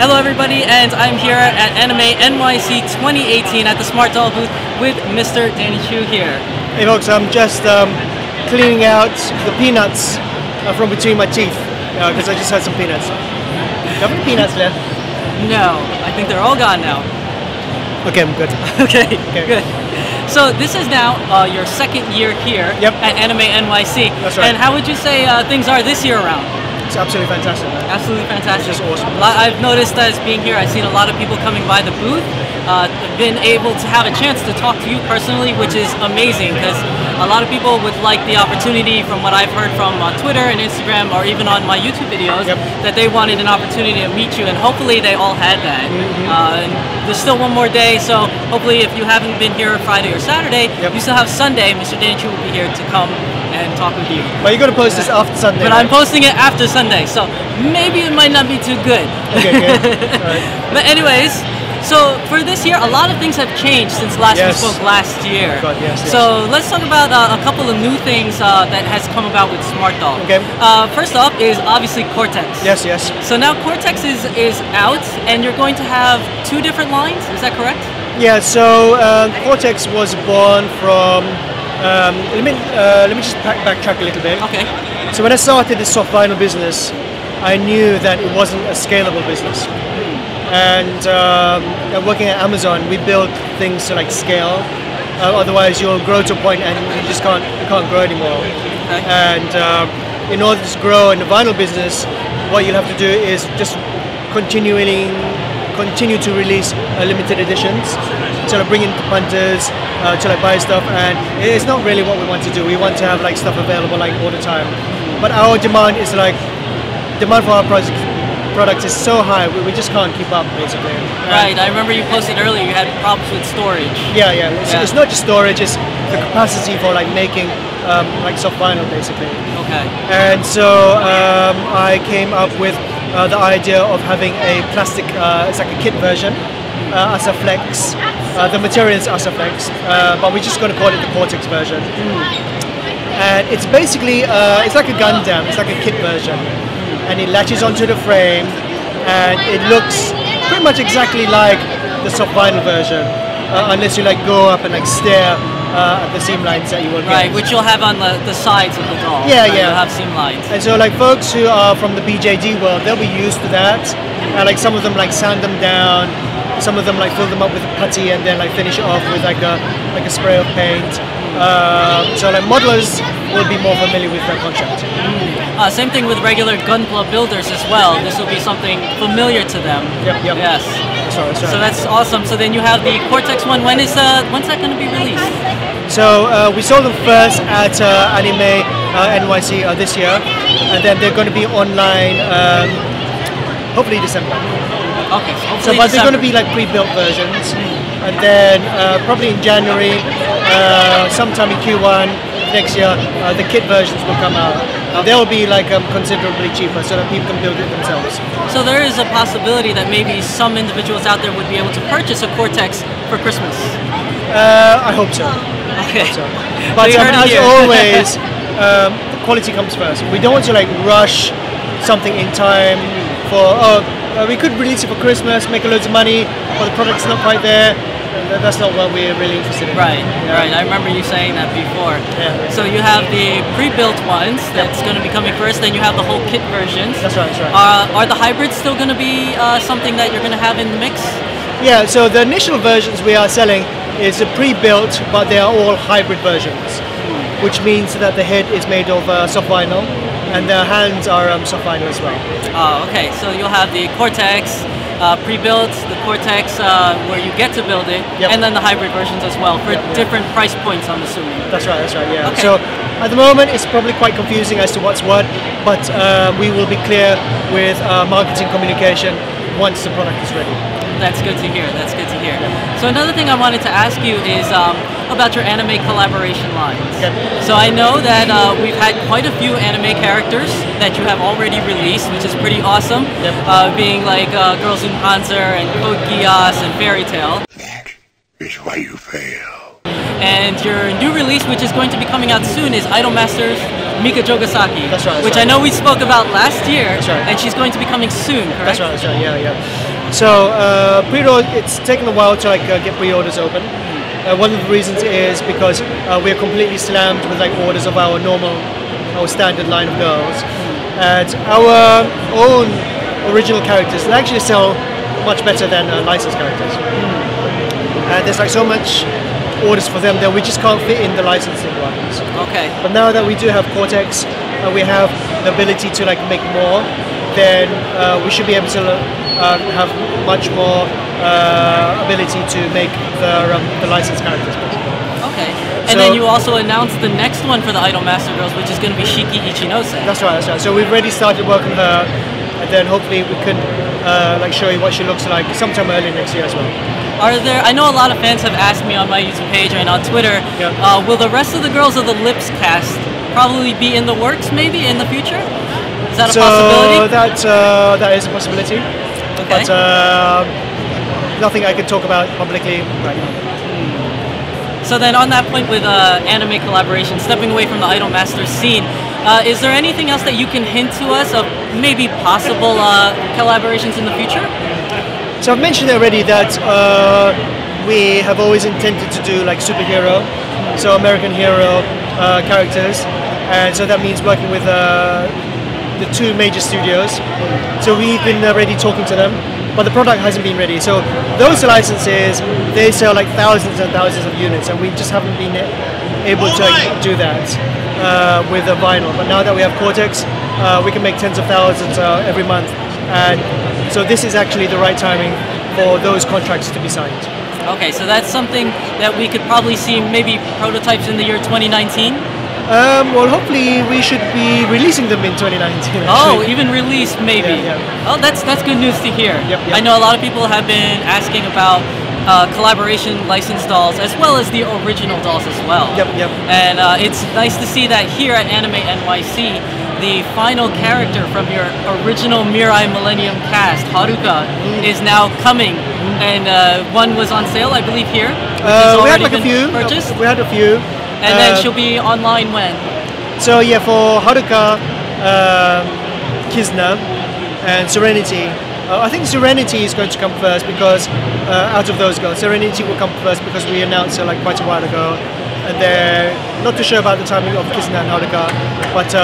Hello everybody, and I'm here at Anime NYC 2018 at the Smart Doll booth with Mr. Danny Choo here. Hey folks, I'm just cleaning out the peanuts from between my teeth because I just had some peanuts. Do you have any peanuts left? No, I think they're all gone now. Okay, I'm good. Okay, good. So this is now your second year here at Anime NYC. That's right. And how would you say things are this year around? It's absolutely fantastic, man. Absolutely fantastic. It's just awesome. I've noticed as being here, I've seen a lot of people coming by the booth. I've been able to have a chance to talk to you personally, which is amazing because a lot of people would like the opportunity, from what I've heard from Twitter and Instagram or even on my YouTube videos, that they wanted an opportunity to meet you, and hopefully they all had that. And there's still one more day, so hopefully if you haven't been here Friday or Saturday, you still have Sunday. Mr. Danny Choo will be here to come and talk with you. But you're going to post this after Sunday, But I'm posting it after Sunday, so maybe it might not be too good. Okay, good. All right. But anyways, so for this year, a lot of things have changed since last we spoke last year. God, yes. So let's talk about a couple of new things that has come about with Smart Doll. Okay. First up is obviously Cortex. Yes. So now Cortex is out, and you're going to have two different lines. Is that correct? Yeah. So Cortex was born from. Let me just backtrack a little bit. Okay. So when I started this soft vinyl business, I knew that it wasn't a scalable business. And working at Amazon, we build things to like scale. Otherwise, you'll grow to a point and you just can't grow anymore. Okay. And in order to grow in the vinyl business, what you'll have to do is just continue to release limited editions. So like bring in punters to like buy stuff, and it's not really what we want to do. We want to have like stuff available like all the time. But our demand for our products is so high, we just can't keep up basically. Right, I remember you posted earlier you had problems with storage. Yeah. It's not just storage, it's the capacity for like making like soft vinyl basically. Okay. And so I came up with the idea of having a plastic, it's like a kit version, Asaflex. The material is Asaflex, but we're just going to call it the Cortex version. And it's basically, it's like a Gundam, it's like a kit version. And it latches onto the frame, and it looks pretty much exactly like the soft vinyl version, unless you like go up and like stare at the seam lines that you will get. Right, which you'll have on the sides of the doll. Yeah. You'll have seam lines. And so like folks who are from the BJD world, they'll be used to that. And like some of them like sand them down, some of them like fill them up with putty and then like finish it off with like a spray of paint. So like modelers will be more familiar with that concept. Same thing with regular Gunpla builders as well. This will be something familiar to them. Yep. Yes. That's right. So that's awesome. So then you have the Cortex one. When's that going to be released? So we sold them first at Anime NYC this year, and then they're going to be online hopefully December. Okay. So but they're going to be like pre-built versions, and then probably in January, sometime in Q1 next year, the kit versions will come out. They will be like considerably cheaper, so that people can build it themselves. So there is a possibility that maybe some individuals out there would be able to purchase a Cortex for Christmas. I hope so. Okay. I hope so. But as always, quality comes first. We don't want to like rush something in time for we could release it for Christmas, make a loads of money, but the product's not quite there. That's not what we're really interested in. Right. I remember you saying that before. Yeah. So you have the pre-built ones that's going to be coming first, then you have the whole kit versions. That's right. Are the hybrids still going to be something that you're going to have in the mix? Yeah, so the initial versions we are selling is a pre-built, but they are all hybrid versions, which means that the head is made of soft vinyl, and the hands are soft vinyl as well. Okay, so you'll have the Cortex pre-built, the Cortex where you get to build it, and then the hybrid versions as well for different price points, I'm assuming. That's right, yeah. Okay. So at the moment it's probably quite confusing as to what's what, but we will be clear with marketing communication once the product is ready. That's good to hear. So another thing I wanted to ask you is about your anime collaboration lines. So I know that we've had quite a few anime characters that you have already released, which is pretty awesome. Being like Girls in Panzer and Code Geass and Fairy Tail. That is why you fail. And your new release, which is going to be coming out soon, is Idol Masters Mika Jogasaki. That's right. Which I know we spoke about last year. That's right. And she's going to be coming soon, correct? That's right. Yeah. So pre-order, it's taken a while to get pre-orders open. One of the reasons is because we're completely slammed with orders of our standard line of girls, and our own original characters they actually sell much better than licensed characters. And there's so much orders for them that we just can't fit in the licensing ones. Okay. But now that we do have Cortex, we have the ability to make more. Then we should be able to have much more ability to make the licensed characters. Okay. And then you also announced the next one for the Idol Master Girls, which is going to be Shiki Ichinose. That's right. So we've already started working on her, and then hopefully we can show you what she looks like sometime early next year as well. I know a lot of fans have asked me on my YouTube page and on Twitter, will the rest of the girls of the Lips cast probably be in the works maybe in the future? Is that a possibility? That is a possibility. Okay. But nothing I can talk about publicly right now. So then on that point with anime collaboration, stepping away from the Idol Masters scene, is there anything else that you can hint to us of maybe possible collaborations in the future? So I've mentioned already that we have always intended to do superhero, so American hero characters, and so that means working with the two major studios. So we've been already talking to them, but the product hasn't been ready. So those licenses, they sell thousands and thousands of units, and we just haven't been able to do that with a vinyl. But now that we have Cortex, we can make tens of thousands every month, and so this is actually the right timing for those contracts to be signed. Okay, so that's something that we could probably see maybe prototypes in the year 2019? Well, hopefully we should be releasing them in 2019. Actually. Oh, even released maybe. Yeah. Oh, that's good news to hear. Yep. I know a lot of people have been asking about collaboration licensed dolls as well as the original dolls as well. Yep. And it's nice to see that here at Anime NYC, the final character from your original Mirai Millennium cast, Haruka, is now coming. And one was on sale, I believe, here. We had a few. Purchased. We had a few. And then she'll be online when? So yeah, for Haruka, Kizna, and Serenity, I think Serenity is going to come first because out of those girls, Serenity will come first because we announced her quite a while ago, and they're not too sure about the timing of Kizna and Haruka, but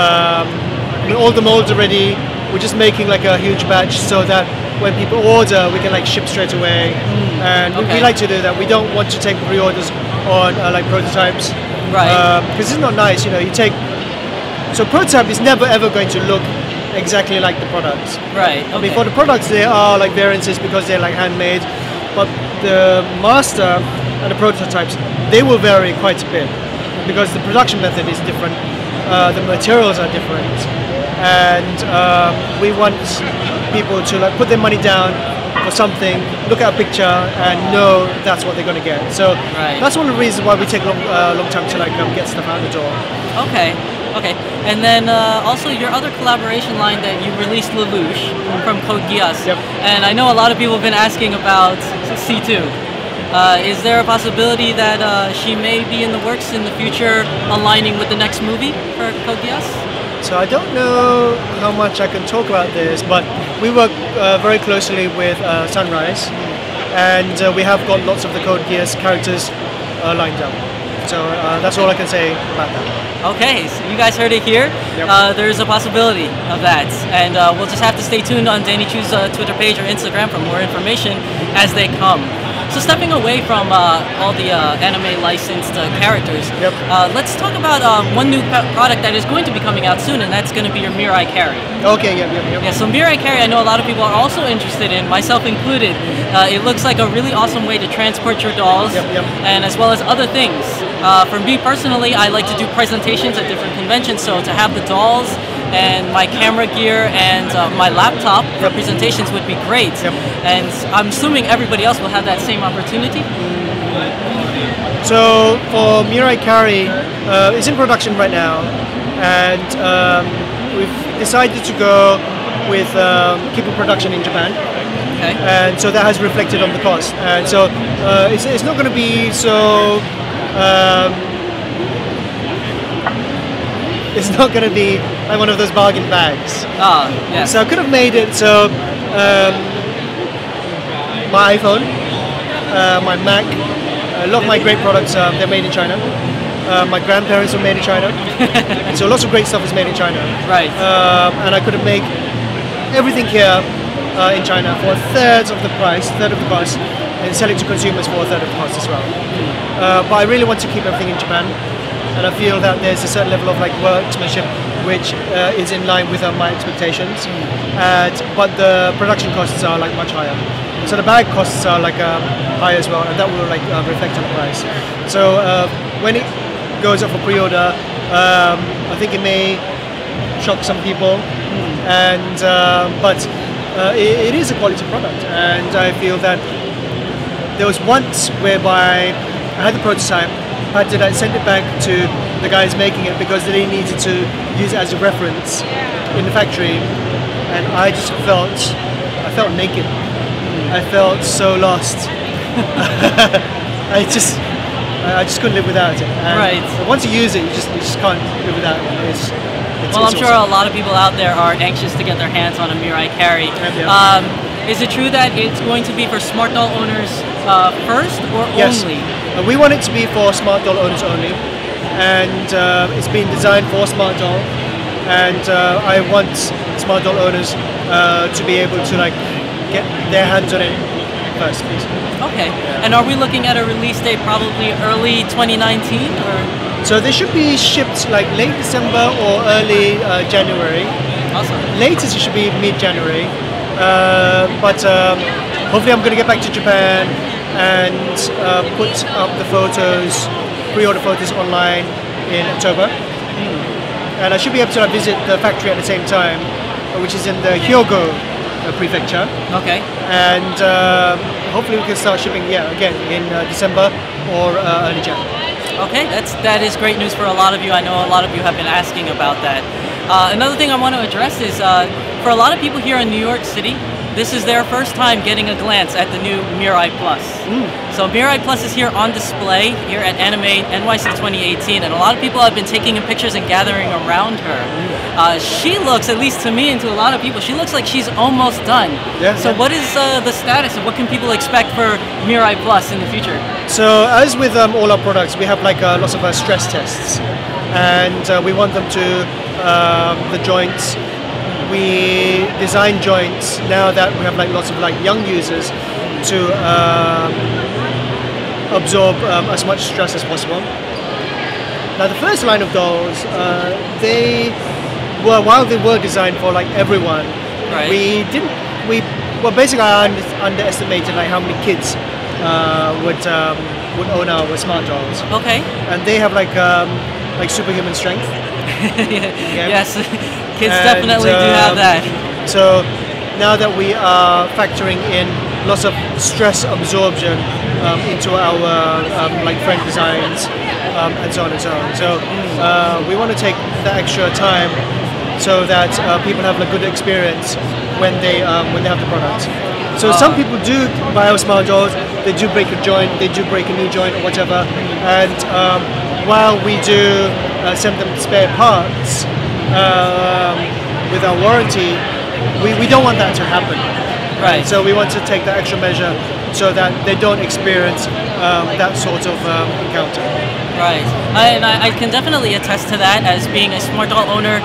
all the molds are ready. We're just making a huge batch so that when people order, we can ship straight away, and we like to do that. We don't want to take pre-orders on prototypes. Right. Because it's not nice, you take. So prototype is never ever going to look exactly like the products. Right. Okay. I mean, for the products, there are variances because they're handmade, but the master and the prototypes, they will vary quite a bit because the production method is different, the materials are different, and we want people to put their money down for something, look at a picture and know that's what they're going to get. So that's one of the reasons why we take long time to get stuff out the door. Okay. And then also your other collaboration line that you released, Lelouch from Code Geass. Yep. And I know a lot of people have been asking about C2. Is there a possibility that she may be in the works in the future, aligning with the next movie for Code Geass? So I don't know how much I can talk about this, but we work very closely with Sunrise, and we have got lots of the Code Geass characters lined up. So that's all I can say about that. Okay, so you guys heard it here. Yep. There's a possibility of that, and we'll just have to stay tuned on Danny Choo's Twitter page or Instagram for more information as they come. So stepping away from all the anime licensed characters, let's talk about one new product that is going to be coming out soon, and that's going to be your Mirai Carry. Okay, yep. Yeah, so Mirai Carry, I know a lot of people are also interested in, myself included. It looks like a really awesome way to transport your dolls, and as well as other things. For me personally, I like to do presentations at different conventions, so to have the dolls and my camera gear and my laptop for presentations would be great. And I'm assuming everybody else will have that same opportunity. So for Mirai Carry, it's in production right now, and we've decided to go with keeping production in Japan. Okay. And so that has reflected on the cost. And so it's not going to be so. It's not going to be like one of those bargain bags. Yeah. So I could have made it so my iPhone, my Mac. A lot of my great products, they're made in China. My grandparents were made in China. So lots of great stuff is made in China. Right. And I could have made everything here in China for a third of the cost, and sell it to consumers for a third of the cost as well. But I really want to keep everything in Japan, and I feel that there's a certain level of like workmanship which is in line with my expectations. But the production costs are like much higher. So the bag costs are like high as well, and that will like reflect on the price. So when it goes up for pre-order, I think it may shock some people, and but it is a quality product, and I feel that there was once whereby I had the prototype, I had to like, send it back to the guys making it because they needed to use it as a reference in the factory, and I just felt naked. I felt so lost. I just couldn't live without it. And right. Once you use it, you just can't live without it. Well, I'm sure a lot of people out there are anxious to get their hands on a Mirai Carry. Is it true that it's going to be for smart doll owners first or yes. only? We want it to be for smart doll owners only, and it's been designed for smart doll, and I want smart doll owners to be able to like get their hands on it first, please. Okay. Yeah. And are we looking at a release date probably early 2019 or? So they should be shipped like late December or early January. Awesome. Latest it should be mid-January. But hopefully I'm going to get back to Japan and put up the photos, pre-order photos online in October. And I should be able to visit the factory at the same time, which is in the Hyogo prefecture. Okay. And hopefully we can start shipping again in December or early January. Okay, that is great news for a lot of you. I know a lot of you have been asking about that. Another thing I want to address is for a lot of people here in New York City, this is their first time getting a glance at the new Mirai Plus. So Mirai Plus is here on display here at Anime NYC 2018, and a lot of people have been taking pictures and gathering around her. She looks, at least to me and to a lot of people, she looks like she's almost done. So what is the status and what can people expect for Mirai Plus in the future? So as with all our products, we have like lots of stress tests, and we want them to the joints. We design joints now that we have like lots of like young users to absorb as much stress as possible. Now the first line of dolls, while they were designed for like everyone, right. Well basically I underestimated like how many kids would own our smart dolls. Okay. And they have like superhuman strength. Yes, kids definitely do have that. So now that we are factoring in lots of stress absorption into our like friend designs and so on and so on. So we want to take the extra time so that people have a good experience when they have the product. So some people do buy our smart dolls, they do break a joint, they do break a knee joint or whatever, and while we do send them spare parts with our warranty, we don't want that to happen. Right. So we want to take that extra measure so that they don't experience that sort of encounter. Right. And I can definitely attest to that as being a smart doll owner.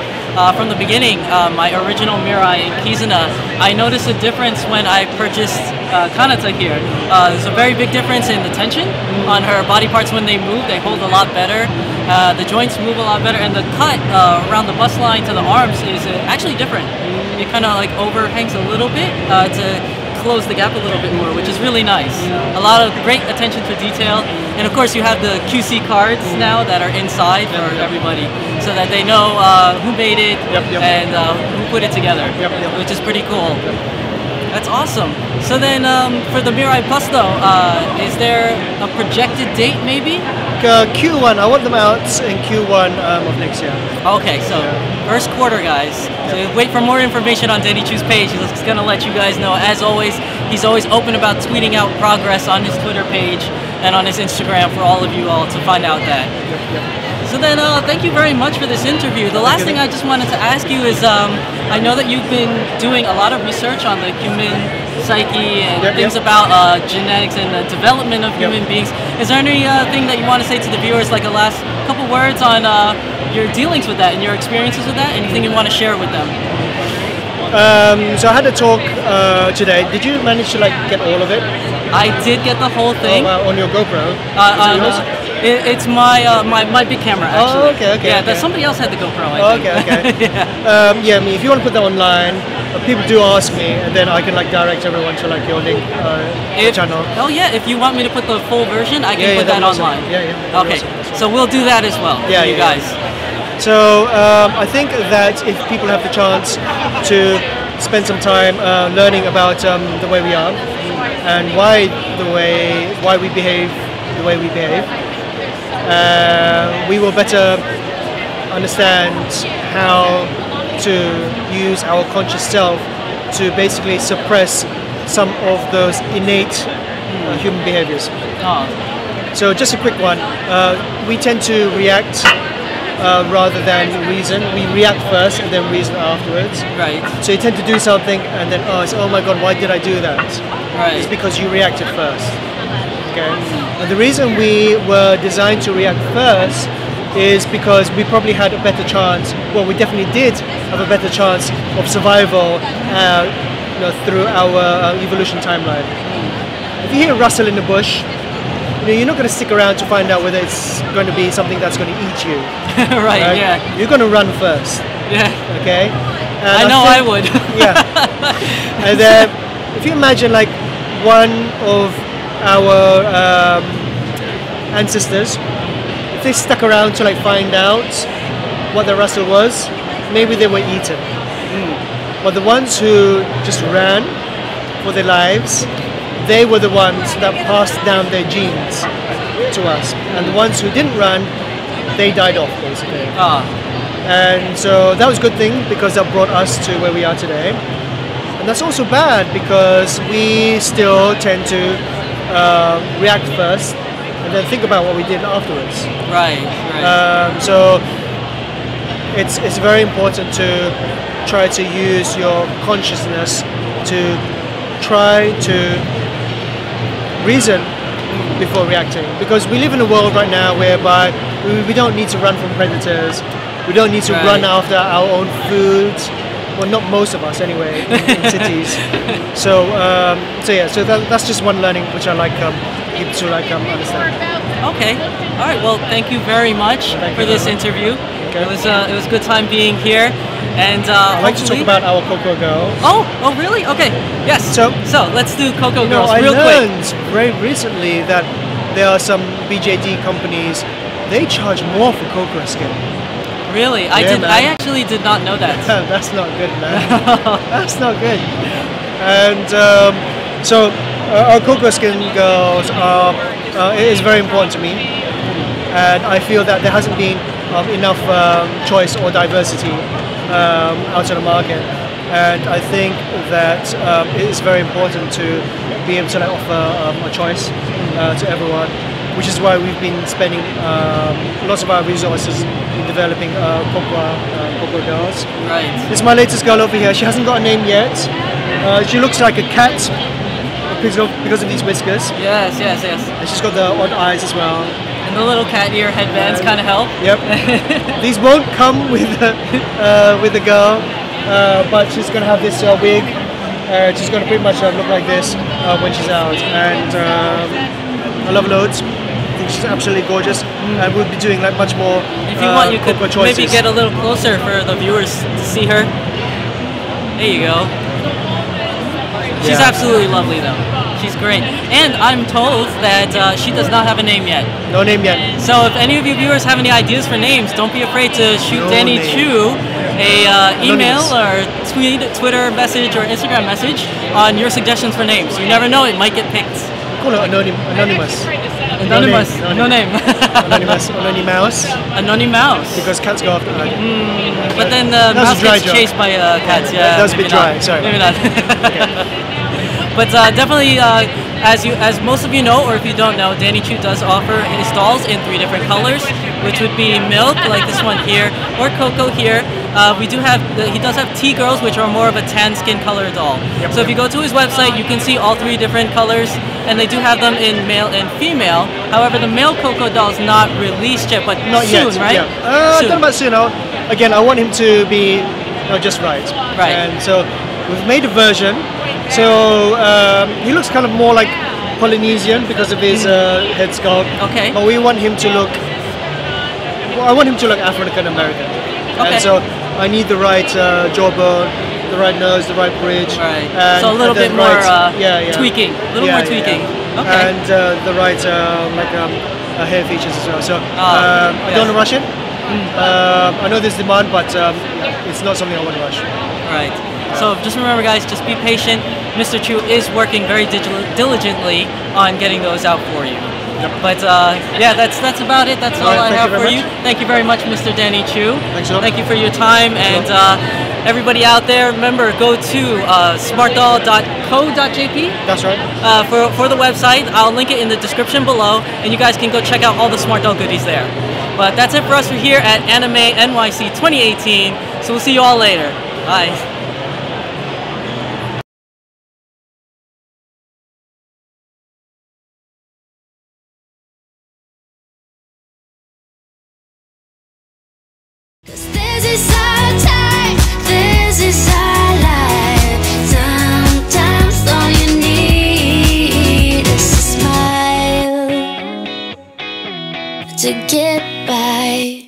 From the beginning, my original Mirai in Kizuna, I noticed a difference when I purchased Kanata here. There's a very big difference in the tension on her body parts when they move. They hold a lot better. The joints move a lot better, and the cut around the bust line to the arms is actually different. It kind of like overhangs a little bit to close the gap a little bit more, which is really nice. A lot of great attention to detail, and of course you have the QC cards now that are inside for everybody, so that they know who made it and who put it together, which is pretty cool. That's awesome. So then for the Mirai Plus though, is there a projected date maybe? Q1, I want them out in Q1 of next year. Okay, so first quarter, guys. So wait for more information on Danny Choo's page. He's going to let you guys know. As always, he's always open about tweeting out progress on his Twitter page and on his Instagram for all of you all to find out that. So then, thank you very much for this interview. The last thing I just wanted to ask you is, I know that you've been doing a lot of research on the human psyche and Yep, things yep. about genetics and the development of Yep. human beings. Is there any thing that you want to say to the viewers, like a last couple words on your dealings with that and your experiences with that? Anything you want to share with them? So I had a talk today. Did you manage to like get all of it? I did get the whole thing. Oh, wow, on your GoPro? Is it On, yours? it's my big camera actually. Oh, okay. Yeah, okay. somebody else had the GoPro. I think. Okay. yeah. Yeah, I mean, if you want to put that online, people do ask me, and then I can like direct everyone to like your link channel. Oh yeah, if you want me to put the full version, I can put that that'd be awesome. online. Yeah. Okay, so we'll do that as well. Yeah, for you yeah, guys. So I think that if people have the chance to spend some time learning about the way we are and why we behave the way we behave, we will better understand how to use our conscious self to basically suppress some of those innate human behaviors. Oh, So just a quick one. We tend to react rather than reason. We react first and then reason afterwards. right, So you tend to do something and then oh my god, why did I do that? right. It's because you reacted first. Okay. And the reason we were designed to react first is because we probably had a better chance. Well, we definitely did have a better chance of survival through our evolution timeline. If you hear a rustle in the bush, you're not going to stick around to find out whether it's going to be something that's going to eat you. right, yeah, You're going to run first. yeah. Okay. And I know I think- would. Yeah. And then if you imagine like one of our ancestors, if they stuck around to like find out what the rustle was, maybe they were eaten. But the ones who just ran for their lives, they were the ones that passed down their genes to us. And the ones who didn't run, they died off basically. Ah, And so that was a good thing because that brought us to where we are today. And that's also bad because we still tend to react first and then think about what we did afterwards. right. So it's very important to try to use your consciousness to try to reason before reacting, because we live in a world right now whereby we don't need to run from predators, we don't need to Right. run after our own food, well, not most of us anyway in cities. So that's just one learning which I like people to understand. Okay. All right. Well, thank you very much Thank for you this very much. interview. Okay. It was a good time being here, and I'd like to talk about our Coco Girls. Oh, really? Okay. Yes. So let's do Coco No, Girls I real quick. learned very recently that there are some BJD companies, they charge more for cocoa skin. Really? Yeah, man. I actually did not know that. That's not good, man. That's not good. And so our cocoa skin girls it is very important to me, and I feel that there hasn't been enough choice or diversity out in the market. And I think that it is very important to be able to offer a choice to everyone, which is why we've been spending lots of our resources in developing Coco girls. Right. This is my latest girl over here. She hasn't got a name yet. She looks like a cat because of these whiskers, Yes. and she's got the odd eyes as well. And the little cat ear headbands kind of help. Yep. These won't come with the girl, but she's gonna have this wig. She's gonna pretty much look like this when she's out, and I love her loads. I think she's absolutely gorgeous, and we'll be doing like much more. If you want, you could Coco choices. maybe get a little closer for the viewers to see her. There you go. She's Yeah. absolutely lovely, though. She's great. And I'm told that she does not have a name yet. No name yet. So if any of you viewers have any ideas for names, don't be afraid to shoot No Danny name. Choo a email Anonymous. or Twitter message or Instagram message on your suggestions for names. You never know, it might get picked. Call her anonymous. Anonymous. No name. Anonymous. Anonymous. Because cats go after her. But then That was mouse a dry gets joke. chased by cats. Yeah, That was a bit maybe dry, not. sorry. Maybe not. But definitely, as most of you know, or if you don't know, Danny Choo does offer his dolls in 3 different colors, which would be milk, like this one here, or cocoa here, We do have, he does have T-girls, which are more of a tan skin color doll. Yep. So if you go to his website, you can see all 3 different colors, and they do have them in male and female. However, the male Coco doll is not released yet, but Not soon, yet, right? Yeah. I don't know about soon. Again, I want him to be just right. Right. And so we've made a version. So he looks kind of more like Polynesian because of his head sculpt. Okay. But we want him to look. Well, I want him to look African American. Okay. And so I need the right jawbone, the right nose, the right bridge. Right. And, So a little bit more tweaking. A little Yeah, more tweaking. yeah. Okay. And the right hair features as well. So I yes. don't want to rush it. I know there's demand, but it's not something I want to rush. Right. So just remember, guys, just be patient. Mr. Choo is working very diligently on getting those out for you. Yep. But yeah, that's about it. That's all Right, I thank have you for very you. much. Thank you very much, Mr. Danny Choo. Thanks a lot. Thank you for your time, and everybody out there, remember, go to smartdoll.co.jp. That's right. For the website. I'll link it in the description below, and you guys can go check out all the Smart Doll goodies there. But that's it for us here at Anime NYC 2018. So we'll see you all later. Bye. This is our time, this is our life. Sometimes all you need is a smile to get by.